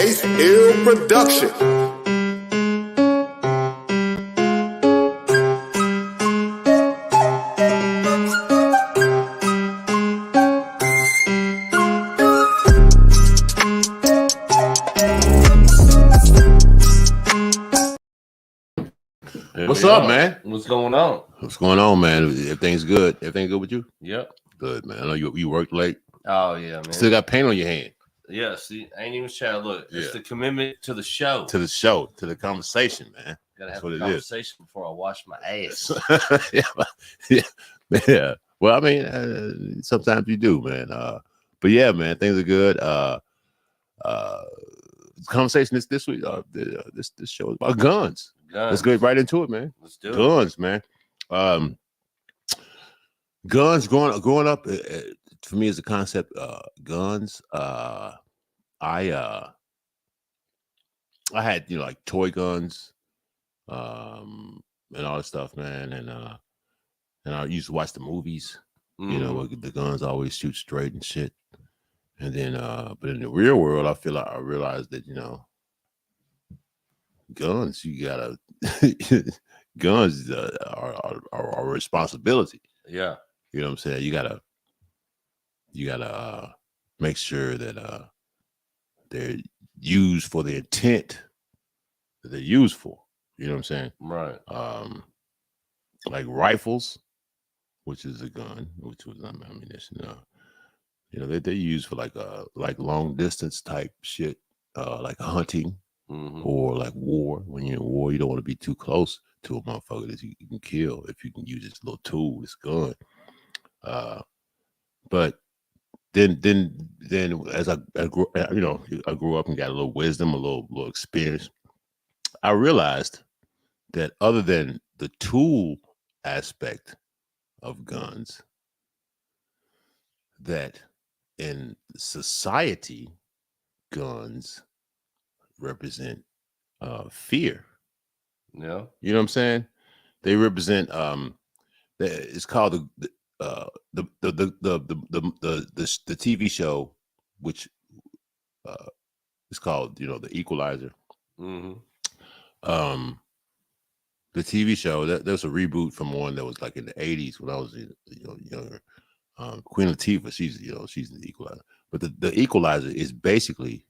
Ace Ill Production. What's up, man? What's going on? What's going on, man? Everything's good. Everything good with you? Yep. Good, man. I know you worked late. Oh yeah, man. Still got paint on your hand. Yeah. See, I ain't even trying to look. It's the commitment to the show. To the conversation, man. Gotta have a conversation before I wash my ass. yeah. Well, I mean, sometimes you do, man. But yeah, man, things are good. Conversation this week. This show is about guns. Let's get right into it, man. Let's do guns, man. Guns growing up for me as a concept. Guns. I had like toy guns, and all that stuff, man. And I used to watch the movies. You know, the guns always shoot straight and shit. And then, but in the real world, I realized that guns, you gotta guns are a responsibility. Yeah, you know what I'm saying. You gotta make sure that they're used for the intent that they're used for. You know what I'm saying? Right. Like rifles, which is a gun, which was ammunition. They're used for like long distance type shit, like hunting. Or like war. When you're in war, you don't want to be too close to a motherfucker that you can kill if you can use this little tool, this gun. But then as I grew, I grew up and got a little wisdom, a little experience. I realized that other than the tool aspect of guns, that in society, guns represent fear. Yeah, you know what I'm saying. They represent it's called the TV show, which is called The Equalizer. The TV show there's a reboot from one that was like in the 80s when I was younger. Queen Latifah, she's the Equalizer, but the Equalizer is basically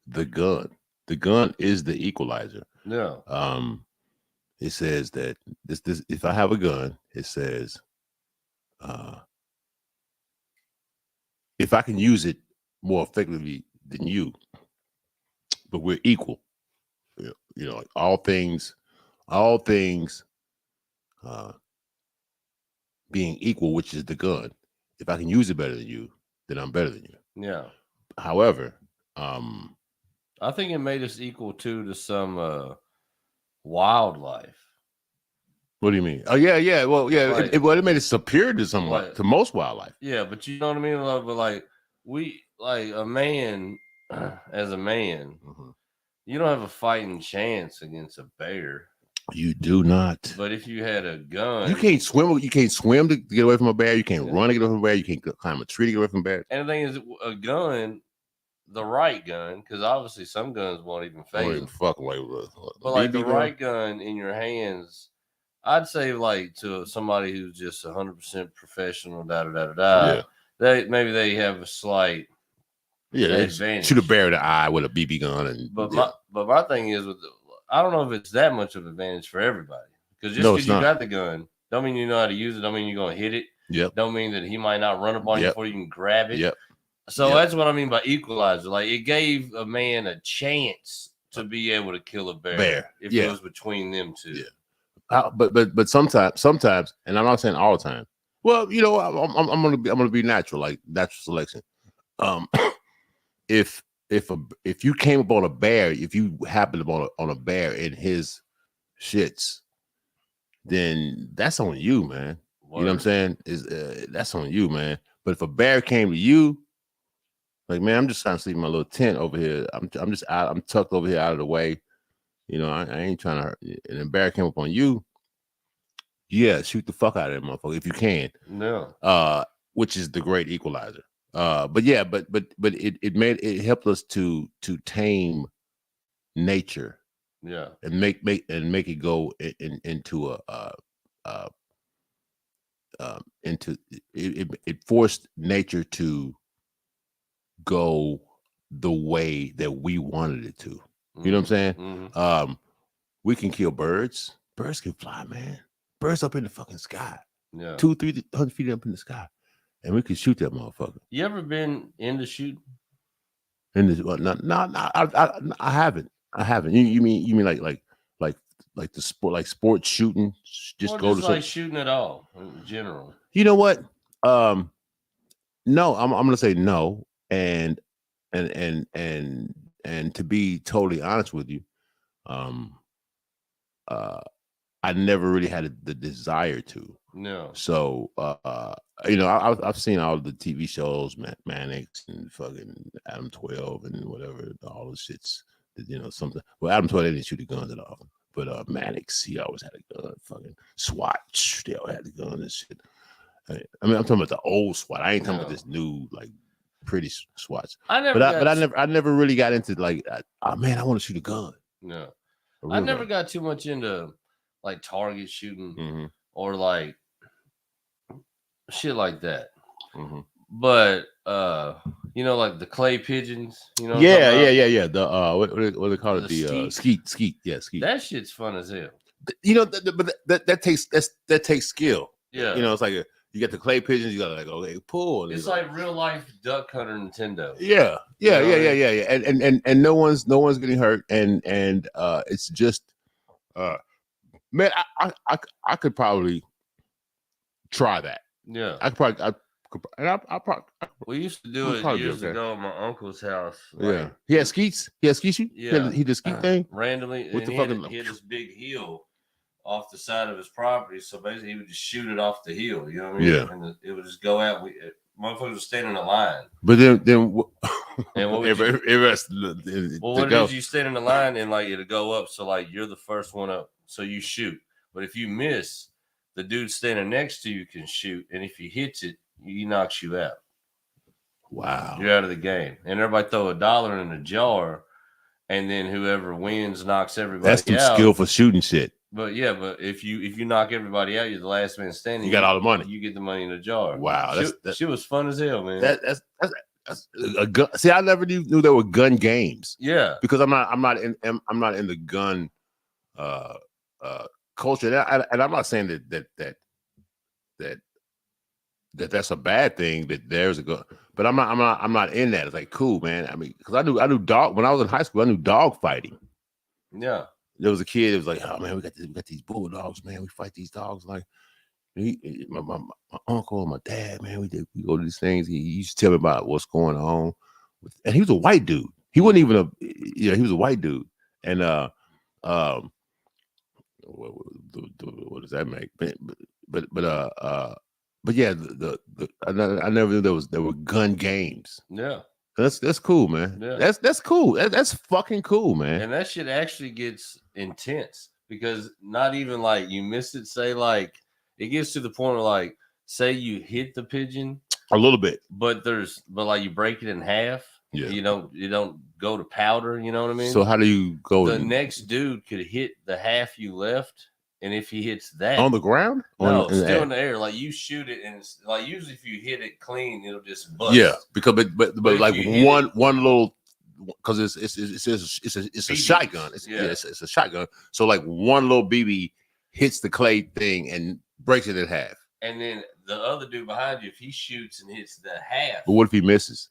the gun. The gun is the equalizer. Yeah. It says that this if I have a gun, it says if I can use it more effectively than you, but we're equal. Like all things being equal, which is the gun. If I can use it better than you, then I'm better than you. Yeah. However, I think it made us equal to some wildlife. What do you mean? Oh yeah. Well, yeah. Like, it made it superior to to most wildlife. Yeah, but you know what I mean. But like a man, as a man, you don't have a fighting chance against a bear. You do not. But if you had a gun, you can't swim. You can't swim to get away from a bear. You can't run to get away from a bear. You can't climb a tree to get away from a bear. And the thing is, a gun, the right gun, because obviously some guns won't even phase them. Fuck away with. But like the right gun in your hands, I'd say like to somebody who's just 100% professional, Yeah. They have a slight advantage. Shoot a bear in the eye with a BB gun, but my thing is I don't know if it's that much of an advantage for everybody, because just because you got the gun don't mean you know how to use it. Don't mean you're gonna hit it. Yep. Don't mean that he might not run up on you before you can grab it. Yep. So that's what I mean by equalizer. Like it gave a man a chance to be able to kill a bear if it was between them two. Yeah. But sometimes, and I'm not saying all the time. Well, I'm gonna be natural, like natural selection. If you came upon a bear, if you happened upon a bear in his shits, then that's on you, man. You know what I'm saying? That's on you, man. But if a bear came to you, like, man, I'm just trying to sleep in my little tent over here. I'm just out. I'm tucked over here out of the way. I ain't trying to hurt you. And a bear came upon you. Yeah, shoot the fuck out of that motherfucker if you can. No. Which is the great equalizer. But it helped us to tame nature Yeah. and make it go into into it forced nature to go the way that we wanted it to. You know what I'm saying? Mm-hmm. We can kill birds. Birds can fly, man. Birds up in the fucking sky. Yeah. 200-300 feet up in the sky. And we can shoot that motherfucker. You ever been into shooting? And this, well, no, I haven't. I haven't. You mean like the sport, like sports shooting? Just Or go just to like shooting at all in general. You know what? No, I'm gonna say no. And to be totally honest with you, I never really had the desire to. No. So I've seen all the TV shows, Mannix and fucking Adam 12 and whatever, all the shits. Something. Well, Adam 12 didn't shoot the guns at all, but Mannix, he always had a gun. Fucking SWAT, they all had the gun and shit. I mean, I'm talking about the old SWAT. I ain't talking about this new like pretty SWATs. I never really got into like, oh man, I want to shoot a gun. No, I never got too much into like target shooting or like shit like that. But like the clay pigeons, Yeah. The what do they call it? The skeet. Yeah, skeet. That shit's fun as hell. But that takes skill. Yeah. It's like you get the clay pigeons, you gotta like okay, pull. It's like real life duck hunter Nintendo. Yeah. And no one's getting hurt, and it's just man, I could probably try that. Yeah, I probably. We used to do it years ago at my uncle's house. Yeah, he had skeets. He had skeet shoot. Yeah, he did skeet thing randomly. With and he had this big hill off the side of his property. So basically, he would just shoot it off the hill. You know what I mean? Yeah, and it would just go out. Motherfuckers would stand in a line. But then and what would what did you stand in the line and like it'll go up? So like you're the first one up, so you shoot. But if you miss, the dude standing next to you can shoot, and if he hits it, he knocks you out. Wow. You're out of the game. And everybody throw $1 in a jar, and then whoever wins knocks everybody out. That's some skillful shooting shit. But if you knock everybody out, you're the last man standing. You got all the money. You get the money in the jar. Wow. Shit was fun as hell, man. That's a gun. See, I never knew there were gun games. Yeah. Because I'm not in the gun culture. And I'm not saying that's a bad thing that there's a gun, but I'm not in that. It's like cool, man. I mean, because I knew dog when I was in high school. I knew dog fighting. Yeah, there was a kid that was like, oh man, we got these bulldogs, man. We fight these dogs. Like my uncle and my dad, man. We go to these things. He used to tell me about what's going on, and he was a white dude. He wasn't even he was a white dude, and what does that make? But yeah, I never knew there were gun games. Yeah, that's cool, man. Yeah. That's cool. That's fucking cool, man. And that shit actually gets intense because not even like you miss it. Say like it gets to the point where like say you hit the pigeon a little bit, but like you break it in half. Yeah, you don't go to powder. You know what I mean? So how do you go? The next dude could hit the half you left. And if he hits that on the ground, no, still in the air, like you shoot it, and it's like usually if you hit it clean, it'll just bust. Yeah, because but like one little because it's a shotgun. It's a shotgun. So like one little BB hits the clay thing and breaks it in half. And then the other dude behind you, if he shoots and hits the half, but what if he misses?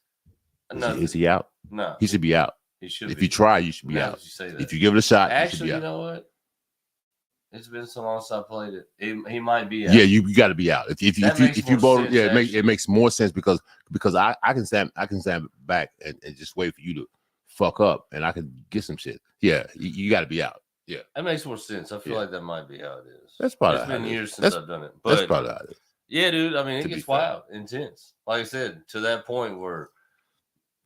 Is he out? No, he should be out. He should. If you try, you should be out. If you give it a shot, actually, you know what? It's been so long since I played it. He might be out. Yeah, you got to be out. If you both, yeah, it makes more sense because I can stand back and just wait for you to fuck up and I can get some shit. Yeah, you got to be out. Yeah, that makes more sense. I feel like that might be how it is. That's probably. It's been years since I've done it. But that's probably how it is. Yeah, dude. I mean, it gets wild, intense. Like I said, to that point where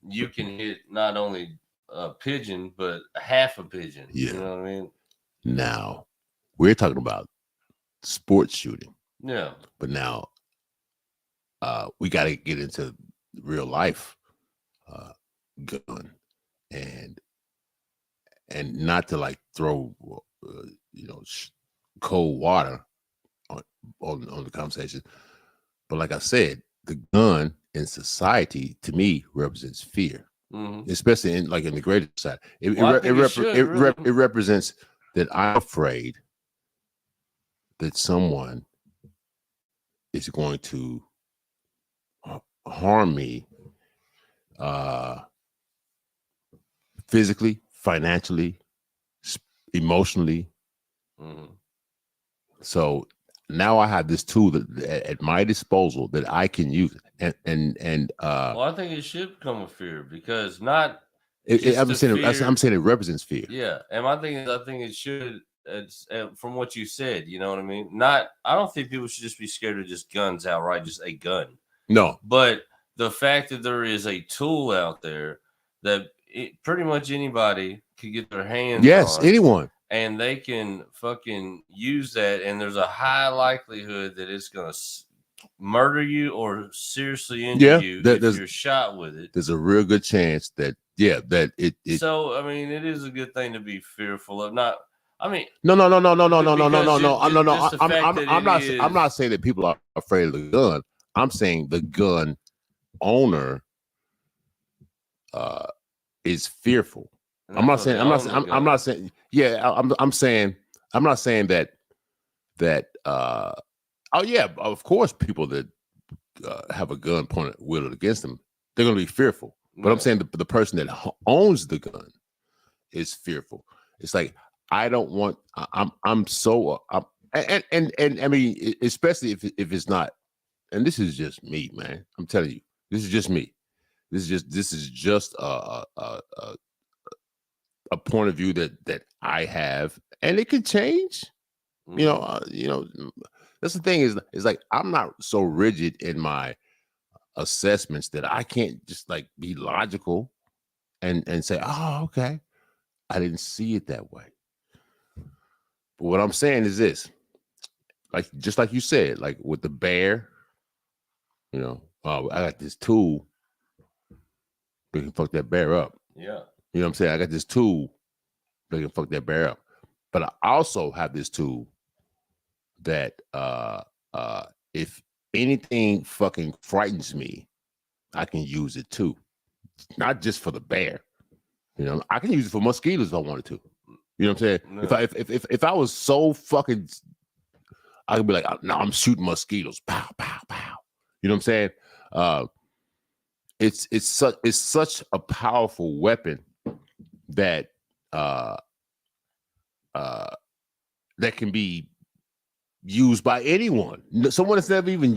you can hit not only a pigeon but half a pigeon. Yeah, you know what I mean. Now. We're talking about sports shooting. Yeah. But now we got to get into real life gun, and not to like throw cold water on the conversation, but like I said, the gun in society to me represents fear, especially in the greater society. It represents that I'm afraid that someone is going to harm me physically, financially, emotionally. So now I have this tool at my disposal that I can use, and well, I think it should come with fear, because not. I'm saying it represents fear. Yeah, and my thing is, I think it should. It's from what you said, you know what I mean. Not, I don't think people should just be scared of just guns outright, just a gun. No, but the fact that there is a tool out there that pretty much anybody can get their hands on. Anyone. And they can fucking use that, and there's a high likelihood that it's going to murder you or seriously injure you if you're shot with it. There's a real good chance that it. So I mean, it is a good thing to be fearful of. Not, I mean, no. I'm not saying that people are afraid of the gun. I'm saying the gun owner is fearful. I'm not saying that oh yeah, of course people that have a gun pointed wielded against them, they're going to be fearful. But I'm saying the person that owns the gun is fearful. It's like, I don't want, and I mean, especially if it's not, and this is just me, man. I'm telling you, this is just me. This is just a point of view that I have, and it could change. You know, that's the thing, is like, I'm not so rigid in my assessments that I can't just like be logical and say, oh, okay, I didn't see it that way. But what I'm saying is this, like, just like you said, like with the bear, I got this tool that can fuck that bear up. Yeah. You know what I'm saying? I got this tool that can fuck that bear up. But I also have this tool that if anything fucking frightens me, I can use it too. Not just for the bear. I can use it for mosquitoes if I wanted to. You know what I'm saying? No. If I was so fucking, I could be like, no, I'm shooting mosquitoes. Pow, pow, pow. You know what I'm saying? It's such a powerful weapon that that can be used by anyone. Someone that's never even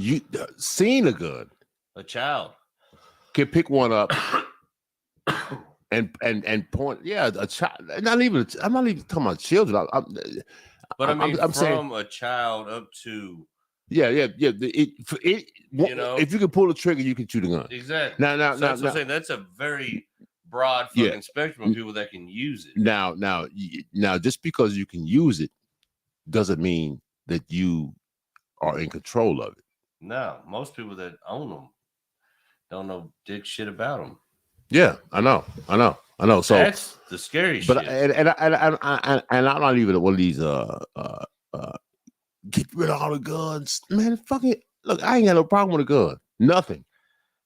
seen a gun. A child can pick one up and point. Yeah, a child. I'm not even talking about children. I'm saying a child up to. Yeah. If you can pull the trigger, you can shoot a gun. Exactly. Now, that's what I'm saying. That's a very broad fucking spectrum of people that can use it. Now, just because you can use it doesn't mean that you are in control of it. No, most people that own them don't know dick shit about them. Yeah, I know. So that's the scary shit. But and I'm not even one of these get rid of all the guns, man. Fucking look, I ain't got no problem with a gun. Nothing.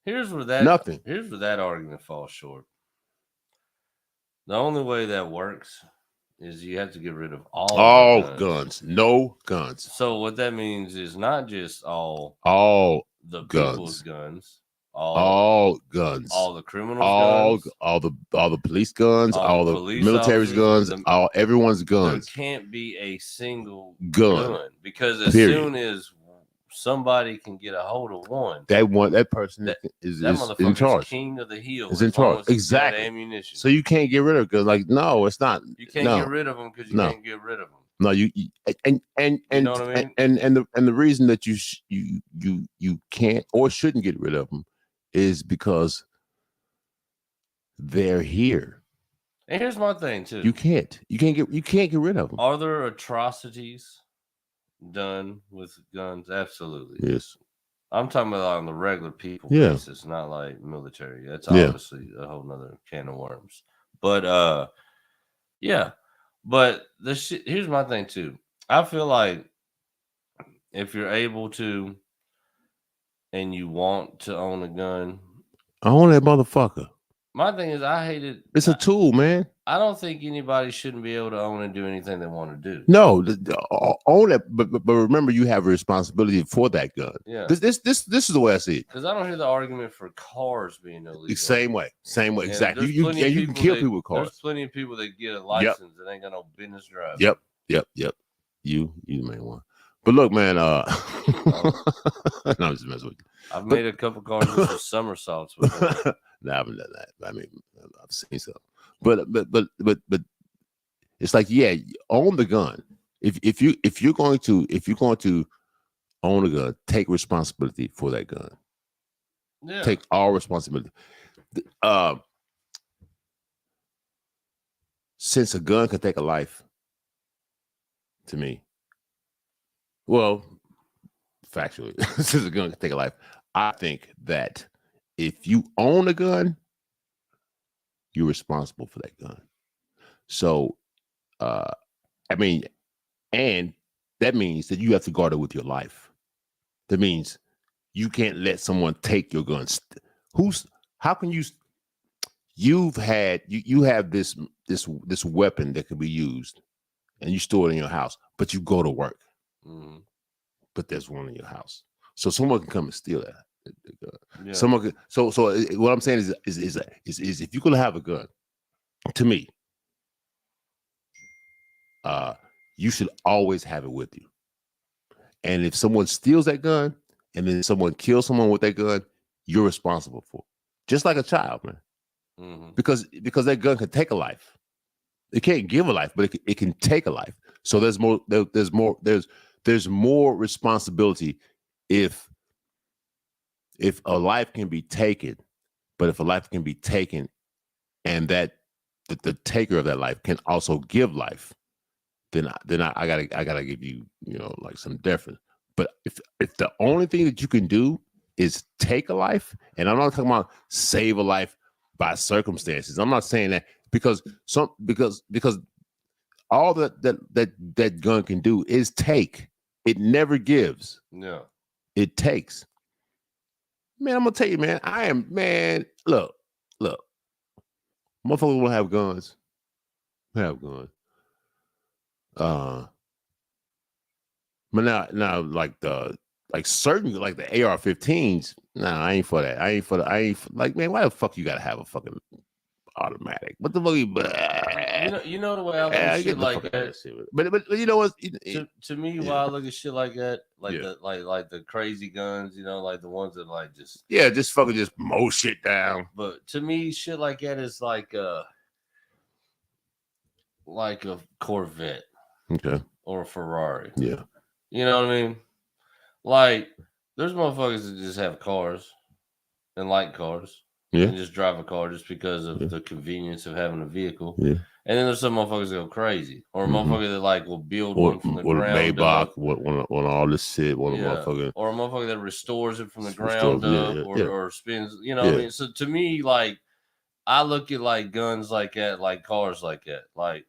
Here's where that argument falls short. The only way that works is you have to get rid of all guns. No guns. So what that means is not just all the guns. People's guns, all guns, all the criminal guns, all the police guns, all the military's guns, everyone's guns. There can't be a single gun because as soon as somebody can get a hold of one, that person is in charge. King of the hill is in charge. Exactly. Ammunition. So you can't get rid of because, like, no, it's not. You can't get rid of them because you can't get rid of them. No, you and you know what I mean? and the reason that you can't or shouldn't get rid of them is because they're here. And here's my thing too. You can't get rid of them. Are there atrocities done with guns? Absolutely. Yes. I'm talking about on the regular people basis, not like military. That's obviously a whole nother can of worms. But yeah. But here's my thing too. I feel like if you're able to and you want to own a gun, own that motherfucker. My thing is, I hate it. It's a tool, man. I don't think anybody shouldn't be able to own and do anything they want to do. No, own it, but remember, you have a responsibility for that gun. Yeah. This is the way I see it. Because I don't hear the argument for cars being illegal. Same way, exactly. You can kill people with cars. There's plenty of people that get a license that ain't got no business driving. Yep. You the main one. But look, man. No, I'm just messing with you. I've made a couple cars with somersaults. No, I haven't done that. I mean, I've seen some. But it's like, yeah, own the gun. If you're going to own a gun, take responsibility for that gun. Yeah. Take all responsibility. Since a gun can take a life, to me, well, factually, since a gun can take a life, I think that if you own a gun, you're responsible for that gun. So, I mean, and that means that you have to guard it with your life. That means you can't let someone take your guns. How can you? You have this weapon that can be used, and you store it in your house, but you go to work. Mm-hmm. But there's one in your house, so someone can come and steal that. Yeah. Someone can. So what I'm saying is if you're gonna have a gun, to me, you should always have it with you. And if someone steals that gun and then someone kills someone with that gun, you're responsible for it. Just like a child, man. Mm-hmm. Because that gun can take a life. It can't give a life, but it can take a life. So there's more responsibility if a life can be taken, but if a life can be taken and that the taker of that life can also give life, then I gotta give you, like some difference. But if the only thing that you can do is take a life, and I'm not talking about save a life by circumstances. I'm not saying that because all that gun can do is take. It never gives. Yeah. It takes. Man, I'm gonna tell you, man. Look. Motherfuckers will have guns. But now like the AR-15s. Nah, I ain't for that. Man, why the fuck you gotta have a fucking automatic? What the fuck? You know the way I look at shit like that. But you know what? To me, why I look at shit like that, the crazy guns, like the ones that just fucking mow shit down. But to me, shit like that is like a Corvette, okay, or a Ferrari. Yeah, you know what I mean. Like, there's motherfuckers that just have cars and like cars. Yeah. And just drive a car just because of the convenience of having a vehicle. Yeah. And then there's some motherfuckers that go crazy. Or a motherfucker that will build one from the ground. Maybach, want all this shit. A motherfucker. Or a motherfucker that restores it from the ground up or spins, what I mean? So to me, I look at guns like that, like cars like that. Like,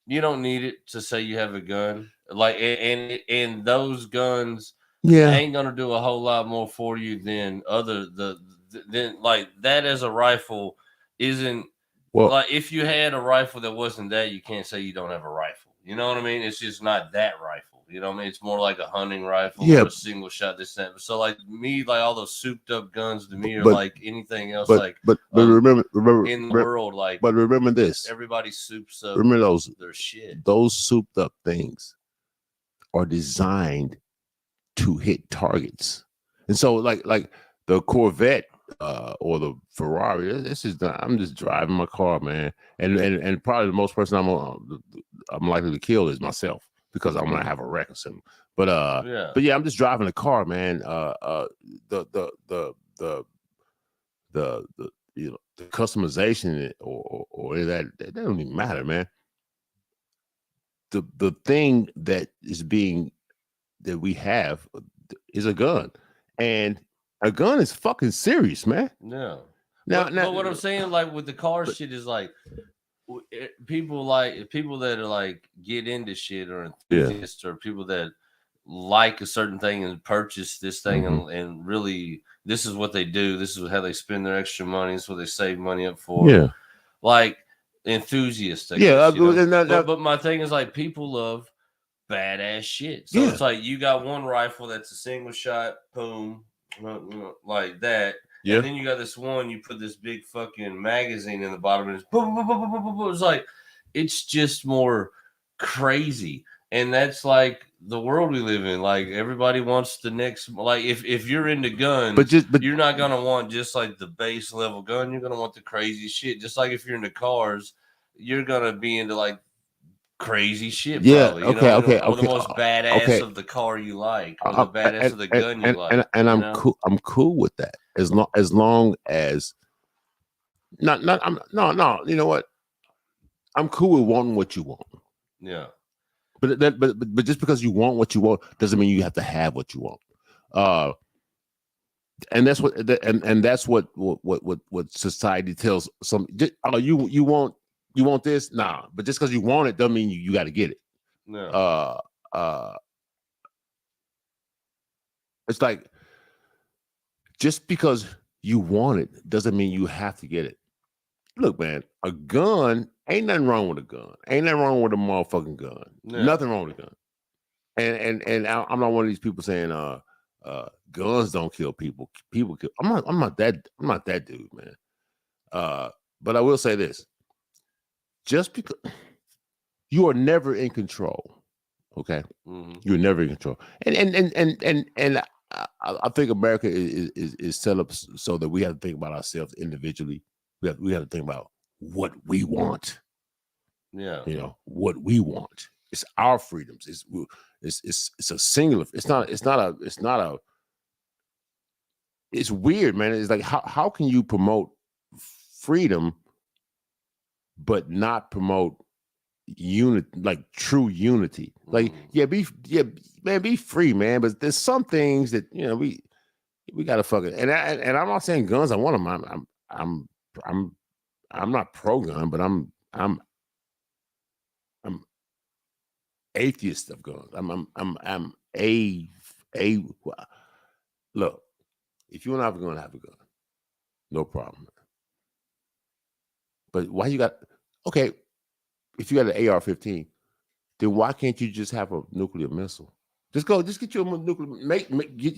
you don't need it to say you have a gun. And those guns ain't gonna do a whole lot more for you than that as a rifle isn't. Well, if you had a rifle that wasn't that, you can't say you don't have a rifle. You know what I mean? It's just not that rifle. You know what I mean? It's more like a hunting rifle or a single shot. So all those souped up guns to me are like anything else. But remember in the world, but remember this: everybody soups up. Remember their shit. Those souped up things are designed to hit targets, and so like the Corvette. Or the Ferrari. I'm just driving my car, man, and probably the most person I'm likely to kill is myself because I'm gonna have a wreck or something. But I'm just driving the car, man. The customization or that don't even matter, man. The thing that we have is a gun. And a gun is fucking serious, man. Yeah. Now, but what I'm saying, like with the car shit, is like people that are like get into shit or enthusiasts or people that like a certain thing and purchase this thing and really this is what they do. This is how they spend their extra money. This is what they save money up for. Yeah. Like enthusiasts. But my thing is like people love badass shit. So it's like you got one rifle that's a single shot, boom, like that. Yeah. And then you got this one, you put this big fucking magazine in the bottom and it's boom, boom, boom, boom, boom, boom. It's like, it's just more crazy. And that's like the world we live in. Like everybody wants the next, like if you're into guns, but you're not going to want just like the base level gun. You're going to want the crazy shit. Just like if you're into cars, you're going to be into like crazy shit. Yeah. Probably, okay. The most badass of the car you like, or the badass of the gun you like. And I'm cool. I'm cool with that. As long as no. You know what? I'm cool with wanting what you want. Yeah. But just because you want what you want doesn't mean you have to have what you want. And that's what and that's what society tells some. Oh, you want this? Nah. But just because you want it doesn't mean you got to get it. No. It's like just because you want it doesn't mean you have to get it. Look, man, a gun ain't nothing wrong with a gun. Ain't nothing wrong with a motherfucking gun. Yeah. Nothing wrong with a gun. And I'm not one of these people saying guns don't kill people. People kill. I'm not that dude, man. But I will say this: just because you are never in control, okay? Mm-hmm. You're never in control, and I think America is set up so that we have to think about ourselves individually. We have to think about what we want. Yeah, what we want. It's our freedoms. It's a singular. It's not a. It's weird, man. It's like how can you promote freedom, but not promote unity, like true unity? Like be free, man. But there's some things that we gotta fucking and I'm not saying guns. I want them. I'm not pro gun, but I'm atheist of guns. I'm a look. If you and I have a gun, have a gun, no problem. But why you got okay? If you got an AR-15, then why can't you just have a nuclear missile? Just get you a nuclear.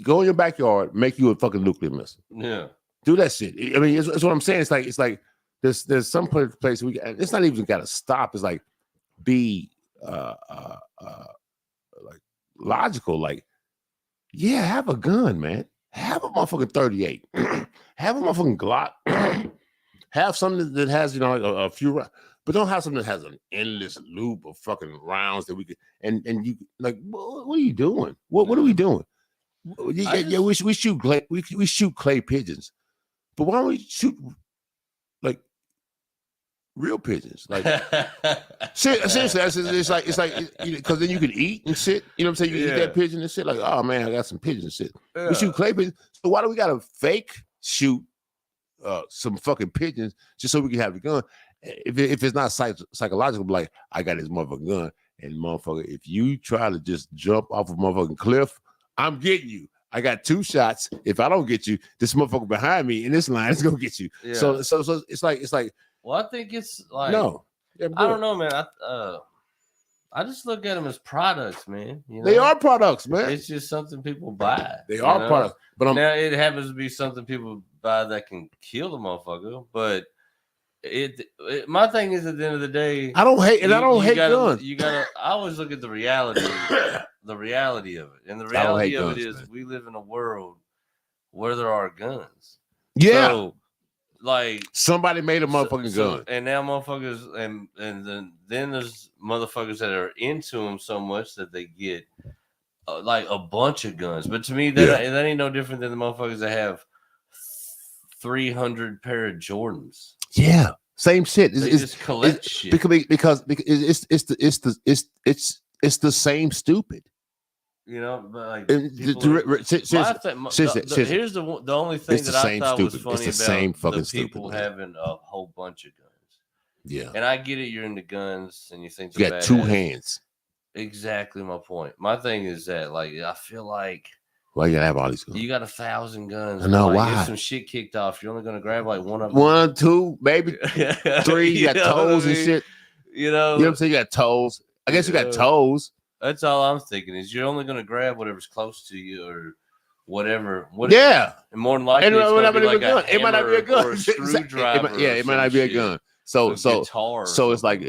Go in your backyard, make you a fucking nuclear missile. Yeah, do that shit. I mean, it's what I'm saying. It's like there's some place it's not even got to stop. It's like be like logical. Like, yeah, have a gun, man. Have a motherfucking 38. Have a motherfucking Glock. Have something that has like a few. But don't have something that has an endless loop of fucking rounds that we could and you like. What are you doing? What are we doing? We shoot clay. We shoot clay pigeons, but why don't we shoot like real pigeons? Like seriously, it's like because then you can eat and shit. You know what I'm saying? You eat that pigeon and shit. Like, oh man, I got some pigeons and shit. Yeah. We shoot clay pigeons. So why do we gotta fake shoot some fucking pigeons just so we can have a gun? If it's not psychological, like I got this motherfucking gun, and motherfucker, if you try to just jump off a motherfucking cliff, I'm getting you. I got 2 shots. If I don't get you, this motherfucker behind me in this line is gonna get you. Yeah. So it's like. Well, I think it's like no. Yeah, I don't know, man. I just look at them as products, man. They are products, man. It's just something people buy. They are products, but now it happens to be something people buy that can kill the motherfucker, but. My thing is at the end of the day, I don't hate guns. I always look at the reality of it, and the reality of it is we live in a world where there are guns. Yeah, so, like somebody made a motherfucking gun, and now motherfuckers, and then there's motherfuckers that are into them so much that they get like a bunch of guns. But to me, that ain't no different than the motherfuckers that have 300 pair of Jordans. Yeah, same shit. They just collect shit because it's the same stupid. You know, but like here's the only thing that I thought was funny about the people having a whole bunch of guns. Yeah, and I get it. You're into guns, and you think you got 2 hands. Exactly my point. My thing is that, like, I feel like why you gotta have all these guns? You got 1,000 guns. No, like, why? If some shit kicked off, you're only gonna grab like one of them. 1, 2, maybe 3. You got toes and shit. You know what I'm saying? You got toes. I guess you got toes. That's all I'm thinking is you're only gonna grab whatever's close to you or whatever. Yeah. And more than likely, it's gonna be like a hammer it might not be a gun. or a screwdriver. It might not be a gun. So it's like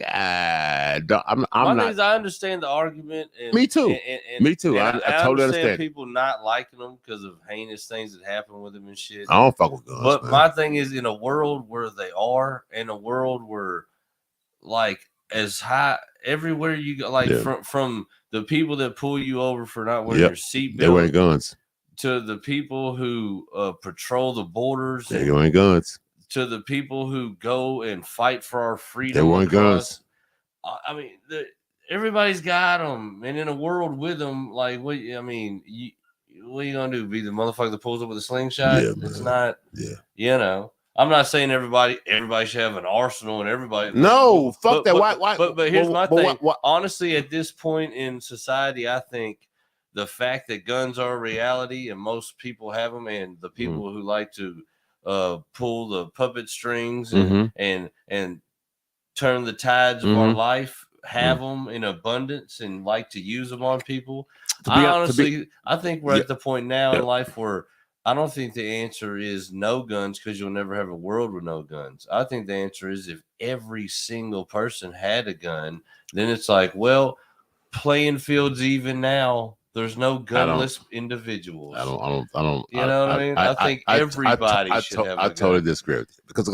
I'm not. I understand the argument. And, me too. Me too. I totally understand people not liking them because of heinous things that happen with them and shit. I don't fuck with guns. But man. my thing is, in a world where they are, in a world where, like, as high everywhere you go, like from the people that pull you over for not wearing your seatbelt, they're wearing guns, to the people who patrol the borders, they're wearing guns, to the people who go and fight for our freedom. They wearing guns. I mean, everybody's got them, and in a world with them, like, what I mean, what are you gonna do? Be the motherfucker that pulls up with a slingshot? Yeah, it's not. Yeah, you know. I'm not saying everybody should have an arsenal and everybody. No, fuck that. Why? But here's my thing. Honestly, at this point in society, I think the fact that guns are a reality and most people have them, and the people who like to pull the puppet strings and turn the tides of our life have them in abundance and like to use them on people. I think we're at the point now in life where I don't think the answer is no guns, because you'll never have a world with no guns. I think the answer is if every single person had a gun, then it's like, well, playing fields even now. There's no gunless individuals. I don't. You know what I mean? I think everybody should have a gun. I totally disagree with you because I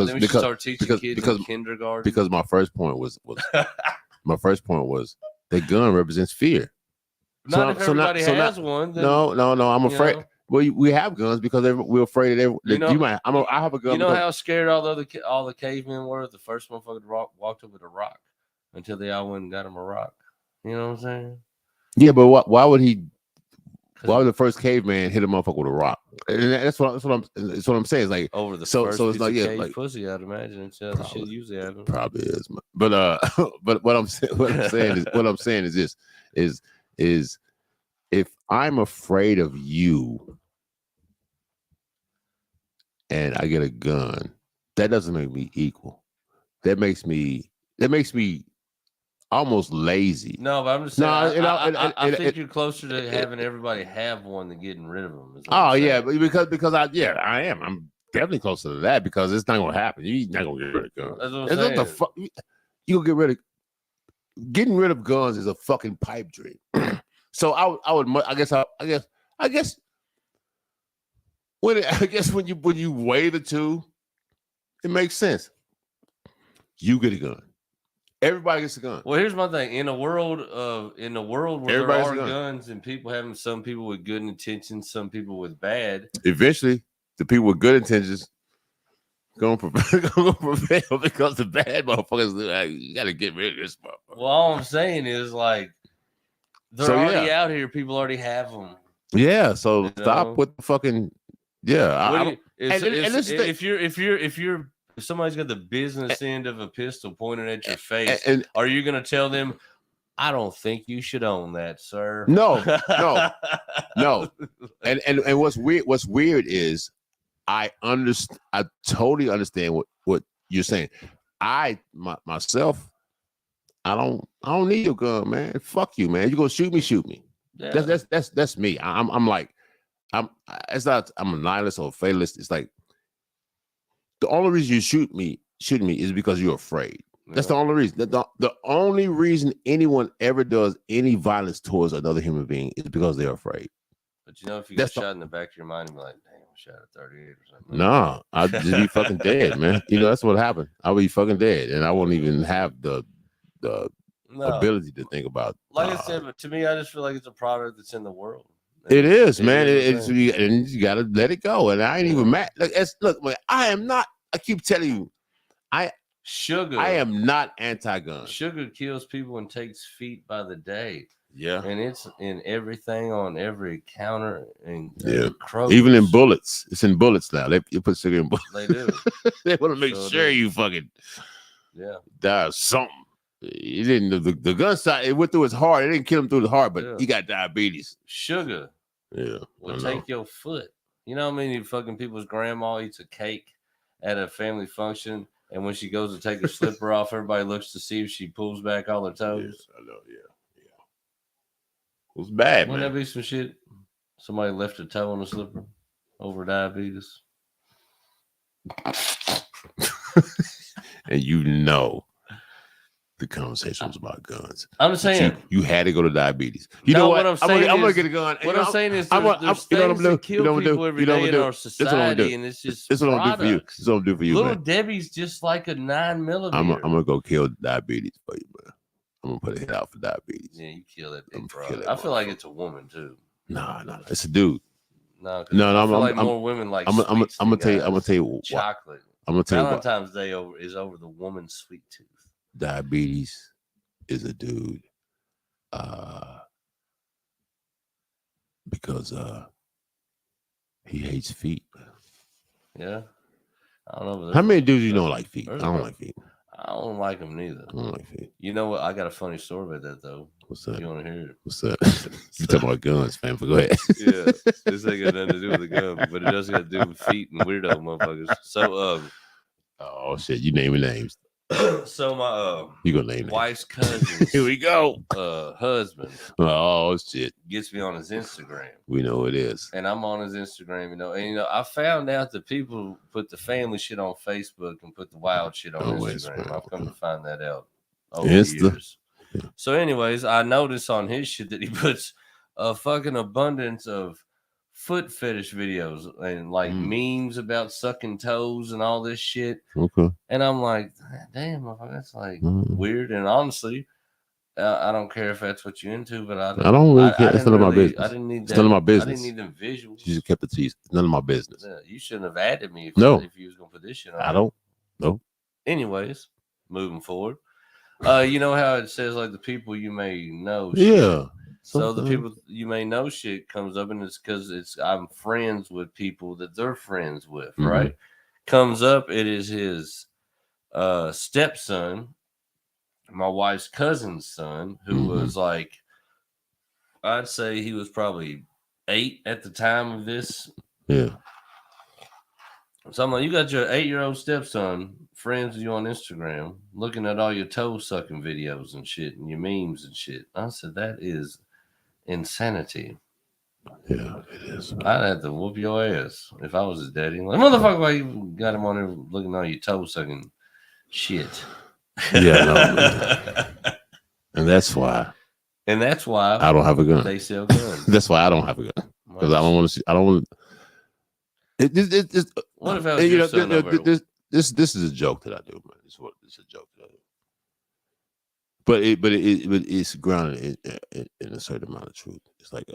think we should start teaching kids in kindergarten. Because my first point was that gun represents fear. Not if everybody has one. Then, no. I'm afraid. Well, we have guns because we're afraid that you might. I have a gun. You know how scared all the cavemen were? The first motherfucker walked up with a rock until they all went and got him a rock. You know what I'm saying? Yeah, but why would the first caveman hit a motherfucker with a rock? And that's what I'm saying. It's like over the so it's like like pussy. I'd imagine it's the shit usually happens. Probably is, but what I'm saying is this is if I'm afraid of you and I get a gun, that doesn't make me equal. That makes me almost lazy. No, but I'm just saying. I think you're closer to having everybody have one than getting rid of them. Oh yeah, because I am. I'm definitely closer to that because it's not gonna happen. You're not gonna get rid of guns. That's what I'm saying. You gonna get rid of getting rid of guns is a fucking pipe dream. So I guess when you weigh the two, it makes sense. You get a gun. Everybody gets a gun. Well, here's my thing. In a world where there are guns and people having some people with good intentions, some people with bad. Eventually, the people with good intentions gonna prevail because the bad motherfuckers like, you gotta get rid of this motherfucker. Well, all I'm saying is like they're already out here. People already have them. Yeah. So stop with the fucking If somebody's got the business end of a pistol pointed at your face, are you going to tell them, I don't think you should own that, sir? No. And what's weird is I totally understand what you're saying. Myself, I don't need your gun, man. Fuck you, man. You gonna shoot me. Yeah. That's me. I'm a nihilist or a fatalist. It's like the only reason you shoot me is because you're afraid. Yeah. That's the only reason. The only reason anyone ever does any violence towards another human being is because they're afraid. But if you get shot in the back of your mind, you're like, damn, I shot at 38 or something. No, I'd just be fucking dead, man. That's what happened. I'll be fucking dead, and I won't even have the ability to think about. Like I said, but to me, I just feel like it's a product that's in the world. It is, man. And you gotta let it go. And I ain't even mad. Look, man, I am not. I keep telling you, I am not anti-gun. Sugar kills people and takes feet by the day. Yeah. And it's in everything on every counter and even in bullets. It's in bullets now. They put sugar in bullets. They do. They want to make sure you fucking die of something. It didn't. The gun shot. It went through his heart. It didn't kill him through the heart, but he got diabetes. Sugar. Yeah. Will take your foot. You know how many fucking people's grandma eats a cake at a family function, and when she goes to take her slipper off, everybody looks to see if she pulls back all her toes. Yes, I know. Yeah. It was bad, Wouldn't man. that be some shit? Somebody left a toe on the slipper over diabetes. And you know the conversation was about guns. I'm saying you had to go to diabetes. You know what? I'm gonna get a gun. What I'm saying is there's things that kill people every day in our society, and it's just this is what I'm do for you. This is what I'm do for you, Little man. Debbie's just like a 9mm. I'm gonna go kill diabetes for you, man. I'm gonna put a hit out for diabetes. Yeah, you kill that big bro. I feel like it's a woman too. No, it's a dude. No, I feel like more women like. I'm gonna tell you. Chocolate. I'm gonna tell you. Valentine's Day is over the woman's sweet tooth. Diabetes is a dude. Because he hates feet. Yeah. I don't know. How many dudes you know like feet? I don't like feet. I don't like them neither. I don't like feet. You know what? I got a funny story about that though. What's that? You want to hear it? What's that? You talking about guns, fam? But go ahead. Yeah, this ain't got nothing to do with the gun, but it does got to do with feet and weirdo motherfuckers. So, oh shit, you naming names. So my you gonna name wife's cousin. Here we go. Husband. Oh shit. Gets me on his Instagram. We know it is. And I'm on his Instagram, and I found out that people put the family shit on Facebook and put the wild shit on Instagram. I've come to find that out over the years. So, anyways, I noticed on his shit that he puts a fucking abundance of foot fetish videos and like memes about sucking toes and all this shit. Okay. And I'm like, damn, that's like weird. And honestly, I don't care if that's what you're into, but I don't really care. It's none of my business. I didn't need that. It's none of my business. I didn't need them visuals. You just kept it to you. It's none of my business. Yeah, you shouldn't have added me if you was gonna put this shit on. I don't. No. Anyways, moving forward. You know how it says like the people you may know. Yeah. So the people you may know shit comes up, and it's because I'm friends with people that they're friends with, right? Comes up, it is his stepson, my wife's cousin's son, who was like, I'd say he was probably 8 at the time of this. Yeah. So I'm like, you got your 8-year-old stepson friends with you on Instagram, looking at all your toe sucking videos and shit and your memes and shit. I said, that is insanity. Yeah, it is. I'd have to whoop your ass if I was his daddy. Like, motherfucker, why you got him on there looking at all your toe sucking shit? Yeah, no, and that's why I don't have a gun. They sell guns. That's why I don't have a gun, because I don't want to see. I don't want. What if I was your son over this is a joke that I do, man. This is a joke that I do. But it's grounded in a certain amount of truth. It's like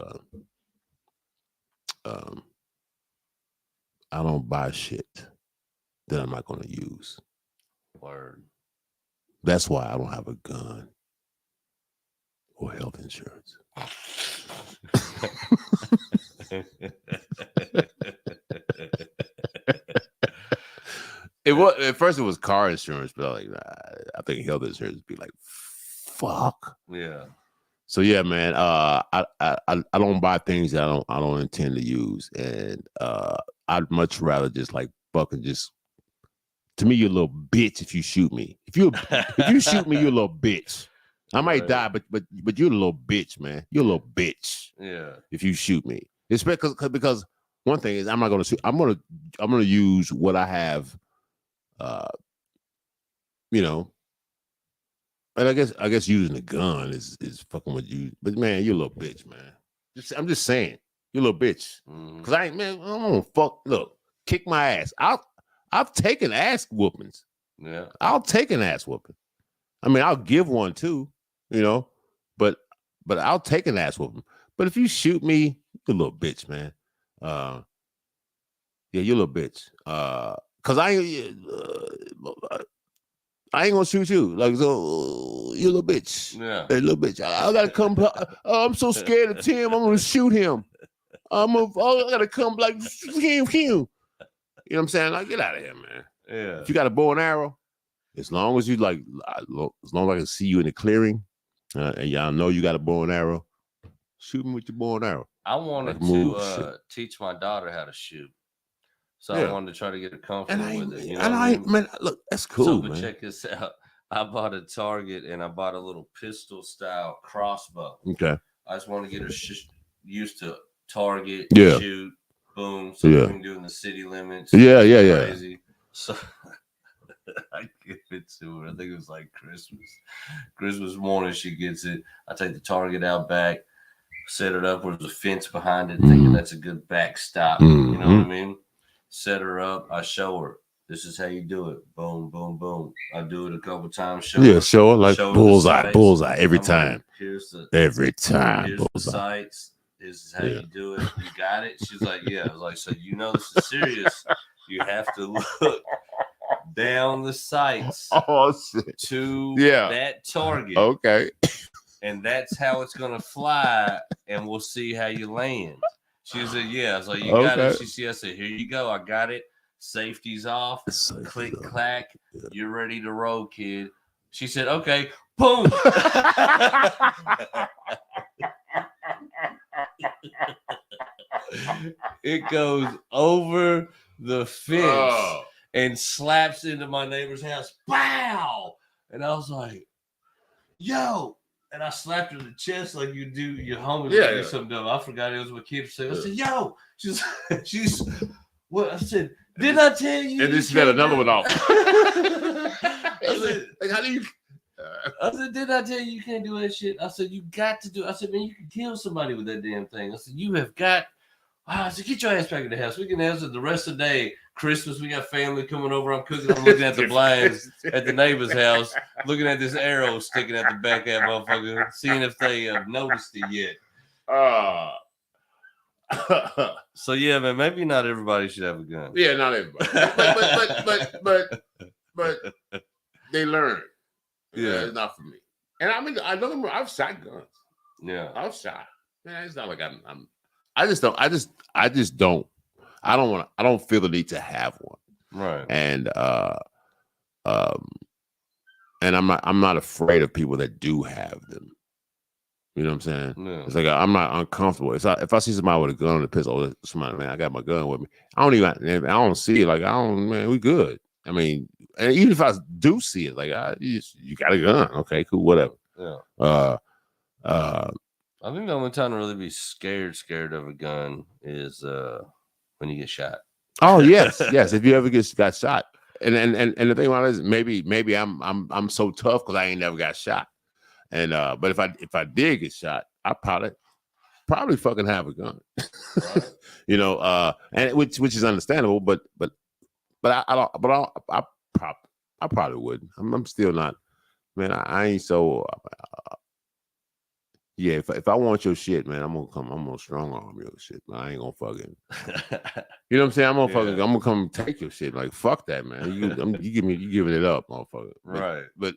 I don't buy shit that I'm not going to use. Word. That's why I don't have a gun or health insurance. At first it was car insurance, but I think health insurance would be like, fuck. Yeah. So yeah, man. I don't buy things that I don't intend to use, and I'd much rather just like fucking just. To me, you're a little bitch if you shoot me. If you shoot me, you're a little bitch. I might die, but you're a little bitch, man. You're a little bitch. Yeah. If you shoot me, it's because one thing is I'm not gonna shoot. I'm gonna use what I have. And I guess using a gun is fucking with you. But man, you're a little bitch, man. I'm just saying, you're a little bitch. Cause I don't want to fuck. Look, kick my ass. I've taken ass whoopings. Yeah. I'll take an ass whooping. I mean, I'll give one too, but I'll take an ass whooping. But if you shoot me, you're a little bitch, man. Yeah, you're a little bitch. Cause I ain't gonna shoot you. Like, so you little bitch. Yeah. Hey, little bitch. I gotta come. I'm so scared of Tim. I'm gonna shoot him. I gotta come like him. You know what I'm saying? Like, get out of here, man. Yeah. If you got a bow and arrow, as long as you like, as long as I can see you in the clearing, and y'all know you got a bow and arrow, shoot me with your bow and arrow. I wanted to teach my daughter how to shoot. So I wanted to try to get her comfortable with it. You know what I mean? Man, look, that's cool, man. Man. Check this out. I bought a target and I bought a little pistol style crossbow. Okay. I just want to get her used to target, shoot, boom, so we can do in the city limits. Yeah. Crazy. So I give it to her. I think it was like Christmas morning. She gets it. I take the target out back, set it up where there's a fence behind it, thinking that's a good backstop. You know what I mean? Set her up. I show her. This is how you do it. Boom, boom, boom. I do it a couple times. Show her like bullseye every time. Like, every time. Here's the sights. This is how you do it. You got it? She's like, yeah. I was like, so you know this is serious. You have to look down the sights to that target. Okay. And that's how it's going to fly, and we'll see how you land. She said, yeah. I was like, you got it. She said, I said, here you go. I got it. Safety's off. Click, clack. You're ready to roll, kid. She said, okay. Boom. It goes over the fence and slaps into my neighbor's house. Bow. And I was like, yo. And I slapped her in the chest like you do your homie. Do something dumb. I forgot it was what Kip said. I said, yo. She's what? I said, didn't I tell you? And this got another one off. I said, like, how do you? I said, didn't I tell you can't do that shit? I said, you got to do. I said, man, you can kill somebody with that damn thing. I said, you have got. I said, get your ass back in the house. We can answer the rest of the day. Christmas, we got family coming over. I'm cooking. I'm looking at the blinds at the neighbor's house, looking at this arrow sticking out the back of that motherfucker, seeing if they have noticed it yet. So yeah, man, maybe not everybody should have a gun. Yeah, not everybody. but they learn. Yeah, it's not for me. And I mean, I know I've shot guns. Yeah, I've shot. Man, it's not like I'm. I just don't. I don't feel the need to have one. Right. And I'm not afraid of people that do have them. You know what I'm saying? Yeah. It's like I'm not uncomfortable. If I see somebody with a gun and a pistol, somebody, man, I got my gun with me. I don't see it. Like, man, we good. I mean, and even if I do see it, like, you got a gun. Okay, cool, whatever. Yeah. I think the only time to really be scared of a gun is when you get shot. Oh yes. If you ever got shot, and the thing about it is maybe I'm so tough because I ain't never got shot, and but if I did get shot, I probably fucking have a gun, right. You know, and which is understandable, but I probably wouldn't. I'm still not, man. I ain't so. Yeah, if I want your shit, man, I'm gonna strong arm your shit, man. I ain't gonna fucking, you know what I'm saying? I'm gonna come take your shit. Like, fuck that, man. You giving it up, motherfucker. Right. But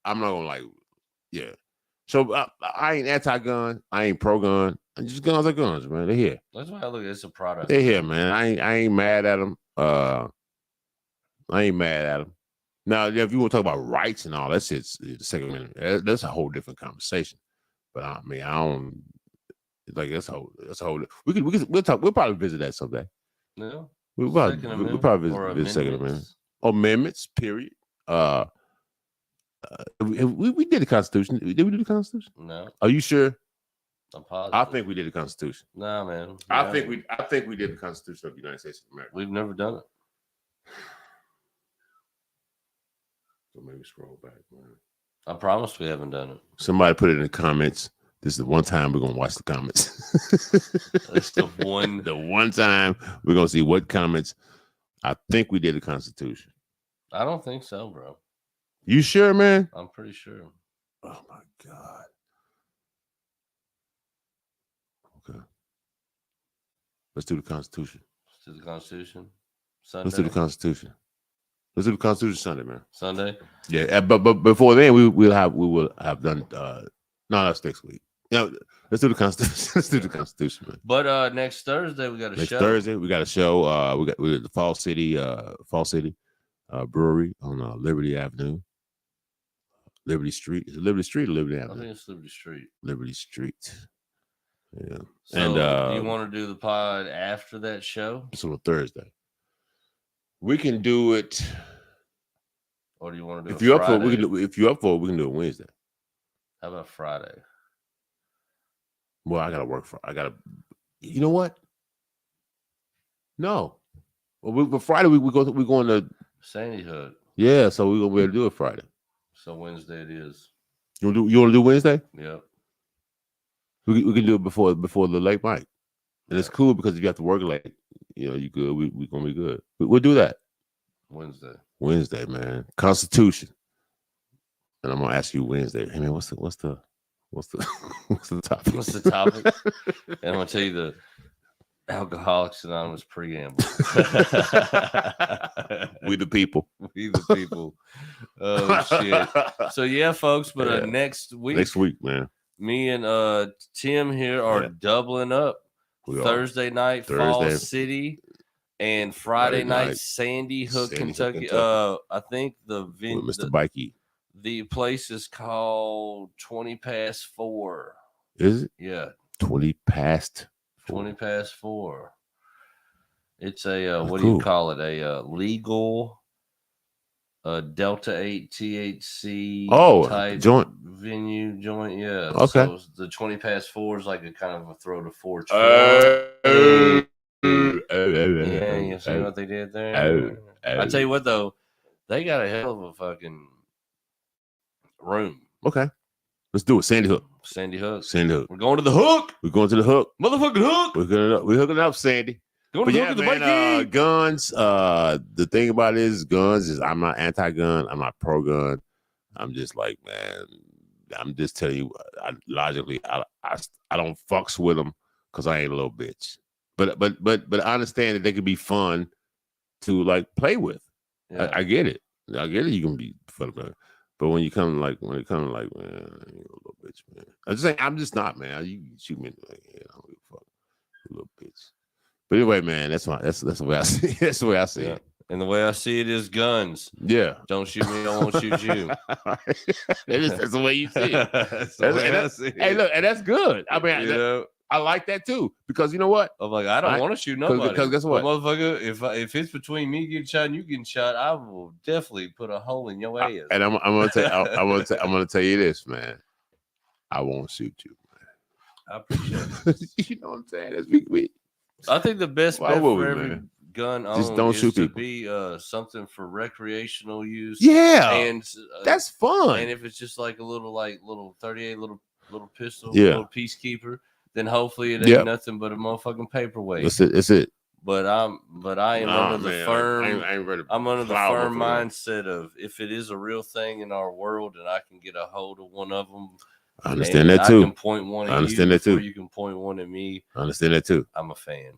I'm not gonna, like, yeah. So I ain't anti-gun. I ain't pro-gun. Just guns are guns, man. They're here. That's why I look at it's a product. They're here, man. I ain't mad at them. I ain't mad at them. Now, if you want to talk about rights and all, that's it. The Second Amendment. That's a whole different conversation. But I mean, I don't like that's a whole. We'll talk. We'll probably visit that someday. Yeah, we'll probably visit Second Amendment amendments. Period. We did the Constitution. Did we do the Constitution? No. Are you sure? I'm positive. I think we did the Constitution. Nah, man. I think we did the Constitution of the United States of America. We've never done it. So maybe scroll back, man. I promise we haven't done it. Somebody put it in the comments. This is the one time we're gonna watch the comments. That's the one time we're gonna see what comments. I think we did the Constitution. I don't think so, bro. You sure, man? I'm pretty sure. Oh my God. Okay. Let's do the Constitution. Sunday. Let's do the Constitution. Let's do the Constitution Sunday, man. Sunday. Yeah, but before then, we will have done. No, that's next week. Let's do the Constitution. Let's do the Constitution, man. But next Thursday we got a show. Next Thursday we got a show. We got the Fall City Brewery on Liberty Avenue, Liberty Street. Is it Liberty Street or Liberty Avenue? I think it's Liberty Street. Liberty Street. Yeah. So you want to do the pod after that show? It's on a Thursday. We can do it. Or do you want to do if you're up for it, we can do it Wednesday. How about Friday? Well, you know what? No. Well, but Friday we're going to Sandy Hook. Yeah, so we're gonna be able to do it Friday. So Wednesday it is. You want to do Wednesday? Yep. We can do it before the late night, and it's cool because if you have to work late, you good. We're gonna be good. We'll do that Wednesday, man. Constitution, and I'm gonna ask you Wednesday. Hey man, what's the topic? What's the topic? And I'm gonna tell you the Alcoholics Anonymous preamble. We the people. We the people. Oh shit. So yeah, folks. But next week, man. Me and Tim here are doubling up. Thursday night, Fall City, and Friday night, Sandy Hook, Kentucky. I think the venue, Mr. Bikey. The place is called 20 Past 4. Is it? Yeah. 20 Past 20 Past 4. It's a what do you call it? A legal Delta 8 THC type joint joint. Yeah. Okay. So the 20 Past 4 is like a kind of a throw to 4. Yeah, you see what they did there? I tell you what though, they got a hell of a fucking room. Okay. Let's do it. Sandy Hook. We're going to the Hook. We're going to the Hook. Motherfucking Hook. We're hooking up, Sandy. Going to the Hook of the bike. Guns. The thing about it is guns is I'm not anti-gun. I'm not pro-gun. I'm just like, man, I'm just telling you, logically, I don't fucks with them because I ain't a little bitch. But I understand that they could be fun to like play with. Yeah. I get it. You can be fun about it. But when it comes to like, man, you're a little bitch, man. I'm just not, man. You shoot me like, yeah, I don't give a fuck, you little bitch. But anyway, man, that's the way I see it. That's the way I see it. And the way I see it is guns. Yeah. Don't shoot me, I won't shoot you. That's the way you see it. That's the way I see it. Hey, look, and that's good. I mean, I like that too, because you know what? I'm like, I don't want to shoot nobody. Because guess what, motherfucker? If it's between me getting shot and you getting shot, I will definitely put a hole in your ass. And I'm gonna tell you this, man. I won't shoot you, man. I appreciate it. You know what I'm saying? That's I think the best bet for every gun just don't shoot to people. Be something for recreational use. Yeah, and that's fun. And if it's just like a little 38 little pistol, little peacekeeper. Then hopefully it ain't nothing but a motherfucking paperweight. It's it. But I am under the firm. I'm under the firm mindset of if it is a real thing in our world and I can get a hold of one of them. I understand that too. I can point one at you before you can point one at me. I understand that too. I'm a fan.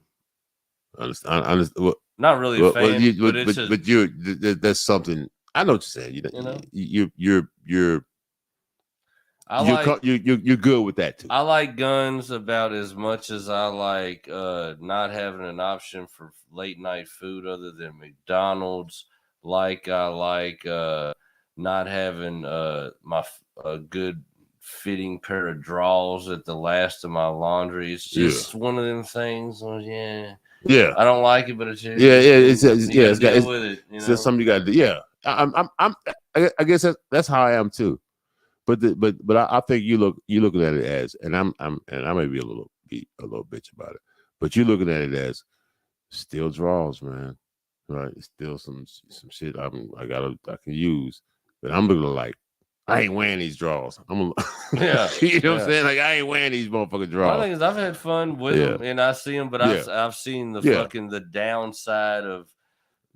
I understand. Well, not really a fan, but you're that's something. I know what you're saying. You're you're good with that too. I like guns about as much as I like not having an option for late night food other than McDonald's. Like I like not having my good fitting pair of drawers at the last of my laundry. It's just one of them things. Yeah. I don't like it, but it's just, it's got with it. It's just something you got to do. Yeah, I guess that's how I am too. But I think you looking at it as, and I may be a little bitch about it, but you looking at it as still draws, man. Right? It's still some shit I can use, but I'm looking like I ain't wearing these draws. You know what I'm saying? Like I ain't wearing these motherfucking draws. My thing is I've had fun with them and I see them, but I've seen the fucking the downside of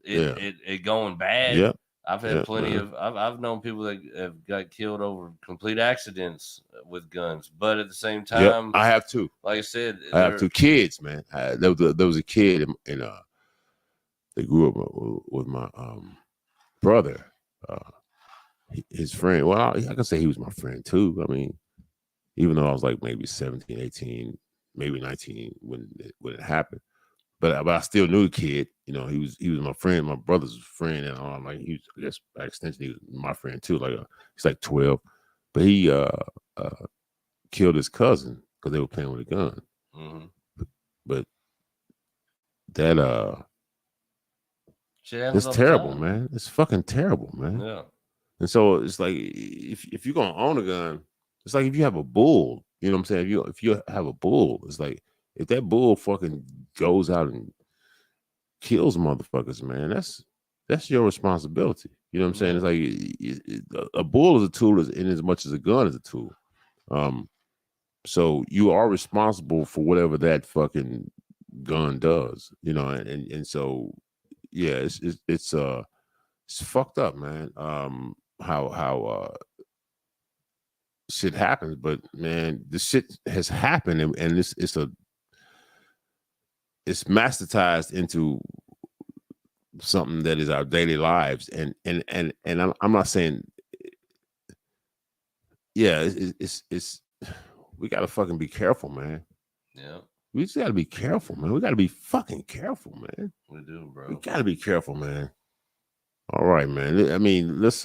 it going bad. Yeah. I've had plenty of. I've known people that have got killed over complete accidents with guns, but at the same time, I have two. Like I said, I have two kids, man. There was a kid in they grew up with my brother, his friend. Well, I can say he was my friend too. I mean, even though I was like maybe 17, 18, maybe 19 when it happened, but I still knew the kid. You know, he was my friend, my brother's friend, and I'm like, he was, I guess by extension, he was my friend too. Like he's like 12, but he killed his cousin because they were playing with a gun. Mm-hmm. But that it's terrible, man. It's fucking terrible, man. Yeah. And so it's like if you're gonna own a gun, it's like if you have a bull, you know what I'm saying? If you have a bull, it's like if that bull fucking goes out and kills motherfuckers, man, that's your responsibility. You know what I'm saying? It's like a bull is a tool in as much as a gun is a tool. So you are responsible for whatever that fucking gun does, you know, and so yeah, it's fucked up, man. How shit happens, but man, this shit has happened, and it's masterized into something that is our daily lives, and I'm not saying, yeah, it's we gotta fucking be careful, man. Yeah. We just gotta be careful, man. We gotta be fucking careful, man. We do, bro. We gotta be careful, man. All right, man. I mean, let's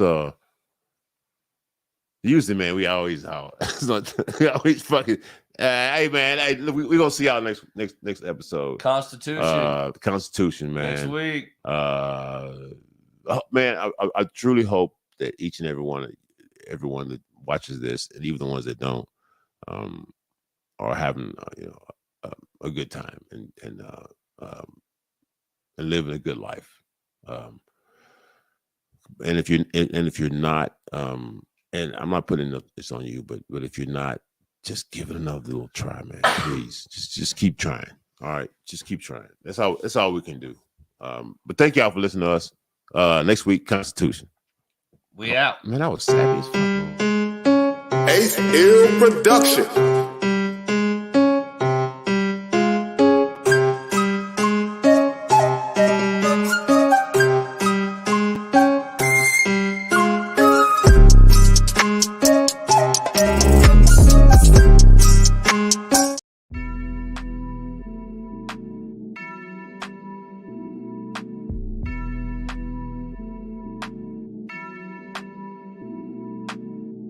usually, man, we always we always fucking hey man, we gonna see y'all next episode. Constitution. The Constitution, man. Next week. Man, I truly hope that each and everyone that watches this, and even the ones that don't, are having a good time and living a good life. And if you're not, and I'm not putting this on you, but if you're not, just give it another little try, man. Please, just keep trying. All right, just keep trying. That's all we can do. But thank y'all for listening to us. Next week, Constitution. We out. Man, I was sappy as fuck. Ace Ill Production.